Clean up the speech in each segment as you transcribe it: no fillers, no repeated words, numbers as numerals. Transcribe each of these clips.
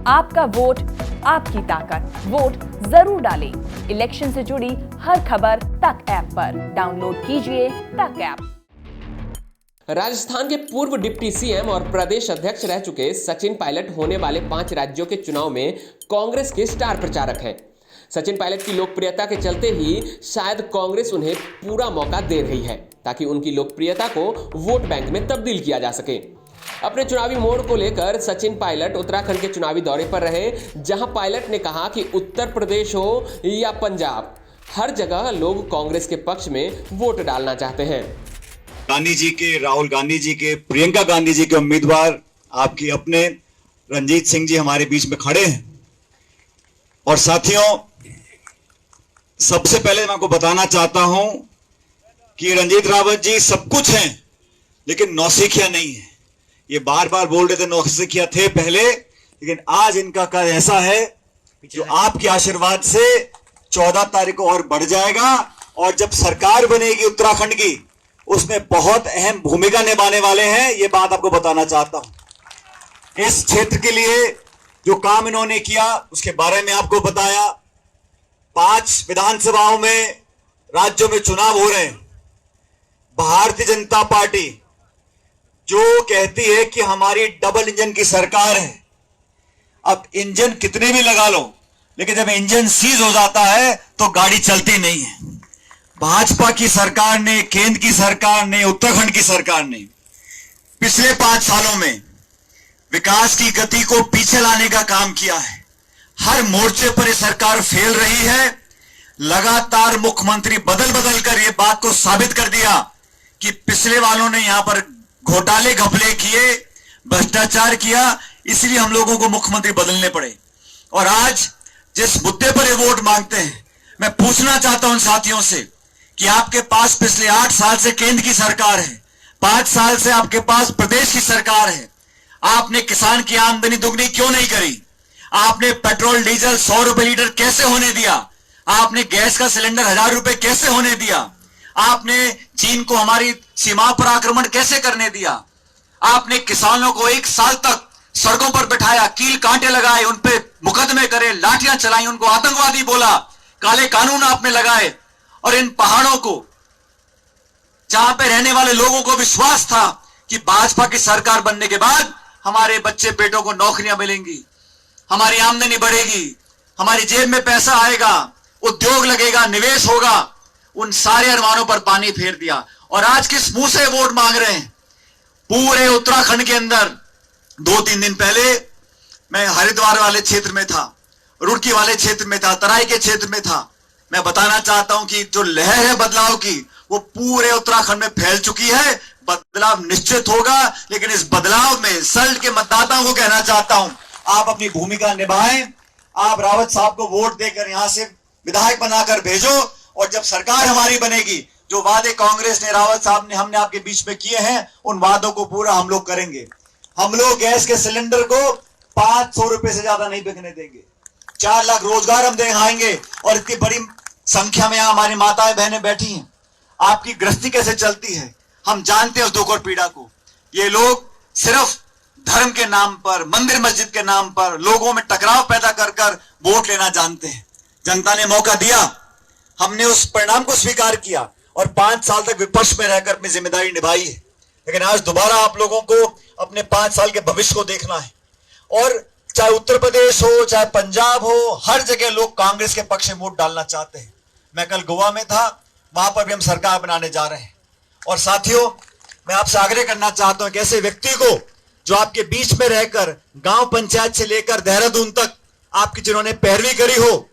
आपका वोट, आपकी ताकत। वोट जरूर डालें। इलेक्शन से जुड़ी हर खबर तक ऐप पर डाउनलोड कीजिए तक ऐप। राजस्थान के पूर्व डिप्टी सीएम और प्रदेश अध्यक्ष रह चुके सचिन पायलट होने वाले 5 राज्यों के चुनाव में कांग्रेस के स्टार प्रचारक हैं। सचिन पायलट की लोकप्रियता के चलते ही शायद कांग्रेस उन्हें पूरा मौका दे रही है ताकि उनकी लोकप्रियता को वोट बैंक में तब्दील किया जा सके। अपने चुनावी मोड़ को लेकर सचिन पायलट उत्तराखंड के चुनावी दौरे पर रहे, जहां पायलट ने कहा कि उत्तर प्रदेश हो या पंजाब, हर जगह लोग कांग्रेस के पक्ष में वोट डालना चाहते हैं। गांधी जी के, राहुल गांधी जी के, प्रियंका गांधी जी के उम्मीदवार आपके अपने रणजीत सिंह जी हमारे बीच में खड़े हैं। और साथियों, सबसे पहले मैं आपको बताना चाहता हूं कि रणजीत रावत जी सब कुछ हैं लेकिन नौसिखिया नहीं है। ये बार बार बोल रहे थे नौसिखिया थे पहले, लेकिन आज इनका कद ऐसा है जो आपके आशीर्वाद से 14 तारीख को और बढ़ जाएगा। और जब सरकार बनेगी उत्तराखंड की, उसमें बहुत अहम भूमिका निभाने वाले हैं। ये बात आपको बताना चाहता हूं। इस क्षेत्र के लिए जो काम इन्होंने किया उसके बारे में आपको बताया। 5 विधानसभाओं में, राज्यों में चुनाव हो रहे हैं। भारतीय जनता पार्टी जो कहती है कि हमारी डबल इंजन की सरकार है, अब इंजन कितने भी लगा लो, लेकिन जब इंजन सीज हो जाता है तो गाड़ी चलती नहीं है। भाजपा की सरकार ने, केंद्र की सरकार ने, उत्तराखंड की सरकार ने पिछले 5 सालों में विकास की गति को पीछे लाने का काम किया है। हर मोर्चे पर यह सरकार फेल रही है। लगातार मुख्यमंत्री बदल बदल कर यह बात को साबित कर दिया कि पिछले वालों ने यहां पर घोटाले घपले किए, भ्रष्टाचार किया, इसलिए हम लोगों को मुख्यमंत्री बदलने पड़े। और आज जिस मुद्दे पर ये वोट मांगते हैं, मैं पूछना चाहता हूं साथियों से कि आपके पास पिछले 8 साल से केंद्र की सरकार है, 5 साल से आपके पास प्रदेश की सरकार है। आपने किसान की आमदनी दुगनी क्यों नहीं करी? आपने पेट्रोल डीजल 100 रुपए लीटर कैसे होने दिया? आपने गैस का सिलेंडर 1000 रुपए कैसे होने दिया? आपने चीन को हमारी सीमा पर आक्रमण कैसे करने दिया? आपने किसानों को 1 साल तक सड़कों पर बैठाया, कील कांटे लगाए, उन पे मुकदमे करे, लाठियां चलाई, उनको आतंकवादी बोला, काले कानून आपने लगाए। और इन पहाड़ों को, जहां पे रहने वाले लोगों को विश्वास था कि भाजपा की सरकार बनने के बाद हमारे बच्चे बेटों को नौकरियां मिलेंगी, हमारी आमदनी बढ़ेगी, हमारी जेब में पैसा आएगा, उद्योग लगेगा, निवेश होगा, उन सारे अरमानों पर पानी फेर दिया। और आज किस मुंह से वोट मांग रहे हैं? पूरे उत्तराखंड के अंदर 2-3 दिन पहले मैं हरिद्वार वाले क्षेत्र में था, रुड़की वाले क्षेत्र में था, तराई के क्षेत्र में था। मैं बताना चाहता हूं कि जो लहर है बदलाव की, वो पूरे उत्तराखंड में फैल चुकी है। बदलाव निश्चित होगा, लेकिन इस बदलाव में सल्ट के मतदाताओं को कहना चाहता हूं, आप अपनी भूमिका निभाएं। आप रावत साहब को वोट देकर यहां से विधायक बनाकर भेजो। और जब सरकार हमारी बनेगी, जो वादे कांग्रेस ने, रावत साहब ने, हमने आपके बीच में किए हैं, उन वादों को पूरा हम लोग करेंगे। हम लोग गैस के सिलेंडर को 500 रुपए से ज्यादा नहीं बिकने देंगे। 4 लाख रोजगार हम दिखाएंगे। और इतनी बड़ी संख्या में यहां हमारी माताएं बहनें बैठी हैं। आपकी गृहस्थी कैसे चलती है हम जानते हैं, उस दुख और पीड़ा को। ये लोग सिर्फ धर्म के नाम पर, मंदिर मस्जिद के नाम पर लोगों में टकराव पैदा कर कर वोट लेना जानते हैं। जनता ने मौका दिया, हमने उस परिणाम को स्वीकार किया और 5 साल तक विपक्ष में रहकर अपनी जिम्मेदारी निभाई है। लेकिन आज दोबारा आप लोगों को अपने 5 साल के भविष्य को देखना है। और चाहे उत्तर प्रदेश हो, चाहे पंजाब हो, हर जगह लोग कांग्रेस के पक्ष में वोट डालना चाहते हैं। मैं कल गोवा में था, वहां पर भी हम सरकार बनाने जा रहे हैं। और साथियों, मैं आपसे आग्रह करना चाहता हूं कि ऐसे व्यक्ति को जो आपके बीच में रहकर गांव पंचायत से लेकर देहरादून तक आपकी जिन्होंने पैरवी करी हो,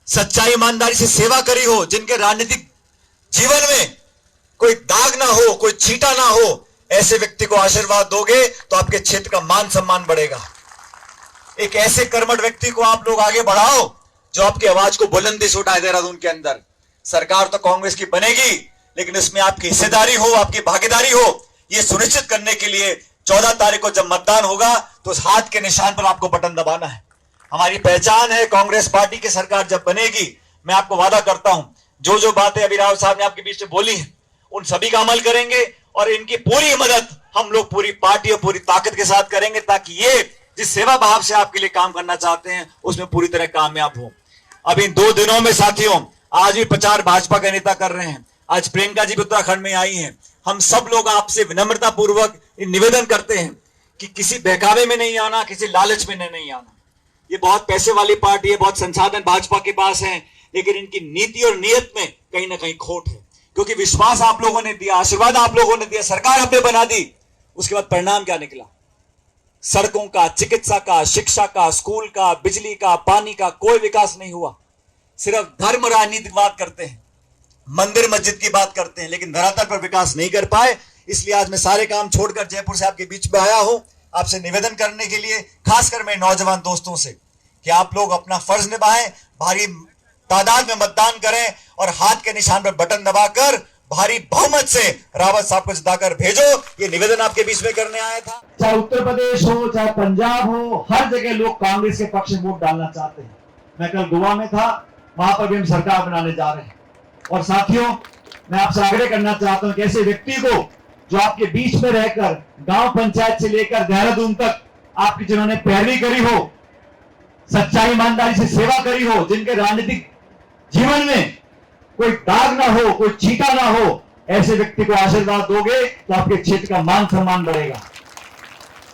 सच्चाई ईमानदारी से सेवा करी हो, जिनके राजनीतिक जीवन में कोई दाग ना हो, कोई छींटा ना हो, ऐसे व्यक्ति को आशीर्वाद दोगे तो आपके क्षेत्र का मान सम्मान बढ़ेगा। एक ऐसे कर्मठ व्यक्ति को आप लोग आगे बढ़ाओ जो आपकी आवाज को बुलंदी से उठाए। देहरादून के अंदर सरकार तो कांग्रेस की बनेगी, लेकिन इसमें आपकी हिस्सेदारी हो, आपकी भागीदारी हो, यह सुनिश्चित करने के लिए 14 तारीख को जब मतदान होगा तो उस हाथ के निशान पर आपको बटन दबाना है। हमारी पहचान है, कांग्रेस पार्टी की सरकार जब बनेगी, मैं आपको वादा करता हूं, जो जो बातें अभी राव साहब ने आपके बीच में बोली हैं, उन सभी का अमल करेंगे। और इनकी पूरी मदद हम लोग पूरी पार्टी और पूरी ताकत के साथ करेंगे, ताकि ये जिस सेवा भाव से आपके लिए काम करना चाहते हैं उसमें पूरी तरह कामयाब हो। अब इन 2 दिनों में साथियों आज भी प्रचार भाजपा के नेता कर रहे हैं। आज प्रियंका जी भी उत्तराखंड में आई हैं। हम सब लोग आपसे विनम्रता पूर्वक निवेदन करते हैं कि किसी बहकावे में नहीं आना, किसी लालच में नहीं आना। ये बहुत पैसे वाली पार्टी है, बहुत संसाधन भाजपा के पास है, लेकिन इनकी नीति और नीयत में कहीं ना कहीं खोट है। क्योंकि विश्वास आप लोगों ने दिया, आशीर्वाद आप लोगों ने दिया, सरकार आपने बना दी, उसके बाद परिणाम क्या निकला? सड़कों का, चिकित्सा का, शिक्षा का, स्कूल का, बिजली का, पानी का कोई विकास नहीं हुआ। सिर्फ धर्म राजनीति की बात करते हैं, मंदिर मस्जिद की बात करते हैं, लेकिन धरातल पर विकास नहीं कर पाए। इसलिए आज मैं सारे काम छोड़कर जयपुर से आपके बीच में आया हूं, आपसे निवेदन करने के लिए, खासकर मेरे नौजवान दोस्तों से, कि आप लोग अपना फर्ज निभाएं, भारी तादाद में मतदान करें और हाथ के निशान पर बटन दबाकर भारी बहुमत से रावत साहब को जिताकर भेजो। ये निवेदन आपके बीच में करने आया था। चाहे उत्तर प्रदेश हो, चाहे पंजाब हो, हर जगह लोग कांग्रेस के पक्ष में वोट डालना चाहते हैं। मैं कल गोवा में था, वहां पर भी हम सरकार बनाने जा रहे हैं। और साथियों, मैं आपसे आग्रह करना चाहता हूं कि ऐसे व्यक्ति को जो आपके बीच में रहकर गांव पंचायत से लेकर देहरादून तक आपकी जिन्होंने पैरवी करी हो, सच्चाई ईमानदारी से सेवा करी हो, जिनके राजनीतिक जीवन में कोई दाग ना हो, कोई चीटा ना हो, ऐसे व्यक्ति को आशीर्वाद दोगे तो आपके क्षेत्र का मान सम्मान बढ़ेगा।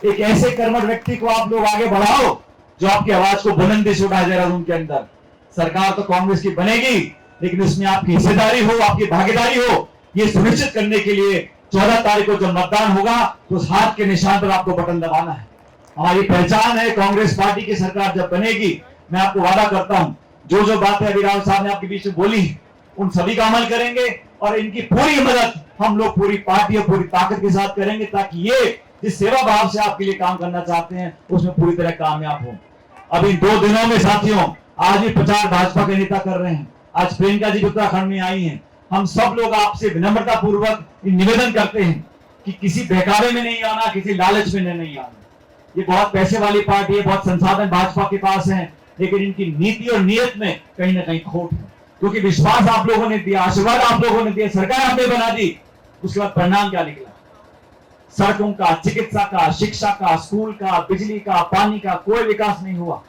एक ऐसे कर्मठ व्यक्ति को आप लोग आगे बढ़ाओ जो आपकी आवाज को बुलंदी से उठाए देहरादून के अंदर। सरकार तो कांग्रेस की बनेगी, लेकिन उसमें आपकी हिस्सेदारी हो, आपकी भागीदारी हो, ये सुनिश्चित करने के लिए 14 तारीख को जब मतदान होगा तो उस हाथ के निशान पर आपको बटन दबाना है। हमारी पहचान है, कांग्रेस पार्टी की सरकार जब बनेगी, मैं आपको वादा करता हूं, जो जो बातें अभी राव साहब ने आपके बीच में बोली, उन सभी का अमल करेंगे और इनकी पूरी मदद हम लोग पूरी पार्टी और पूरी ताकत के साथ करेंगे, ताकि ये जिस सेवा भाव से आपके लिए काम करना चाहते हैं उसमें पूरी तरह कामयाब हो। अब इन 2 दिनों में साथियों आज भी प्रचार भाजपा के नेता कर रहे हैं। आज प्रियंका जी उत्तराखंड में आई हैं। हम सब लोग आपसे विनम्रता पूर्वक निवेदन करते हैं कि किसी बहकावे में नहीं आना, किसी लालच में नहीं आना। ये बहुत पैसे वाली पार्टी है, बहुत संसाधन भाजपा के पास है, लेकिन इनकी नीति और नीयत में कहीं ना कहीं खोट है। क्योंकि विश्वास आप लोगों ने दिया, आशीर्वाद आप लोगों ने दिया, सरकार आपने बना दी, उसके बाद परिणाम क्या निकला? सड़कों का, चिकित्सा का, शिक्षा का, स्कूल का, बिजली का, पानी का कोई विकास नहीं हुआ।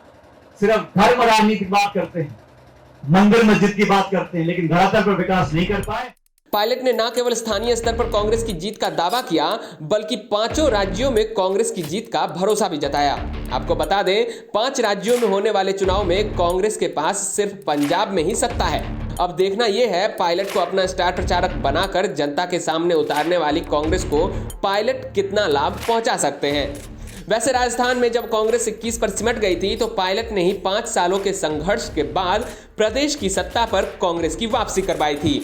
सिर्फ धर्म राजनीति की बात करते हैं, मंदिर मस्जिद की बात करते हैं, लेकिन धरातल पर विकास नहीं कर पाए। पायलट ने न केवल स्थानीय स्तर पर कांग्रेस की जीत का दावा किया, बल्कि 5 राज्यों में कांग्रेस की जीत का भरोसा भी जताया। आपको बता दें, 5 राज्यों में होने वाले चुनाव में कांग्रेस के पास सिर्फ पंजाब में ही सत्ता है। अब देखना यह है, पायलट को अपना स्टार प्रचारक बनाकर जनता के सामने उतारने वाली कांग्रेस को पायलट कितना लाभ पहुंचा सकते हैं। वैसे राजस्थान में जब कांग्रेस 21 पर सिमट गई थी, तो पायलट ने ही 5 सालों के संघर्ष के बाद प्रदेश की सत्ता पर कांग्रेस की वापसी करवाई थी।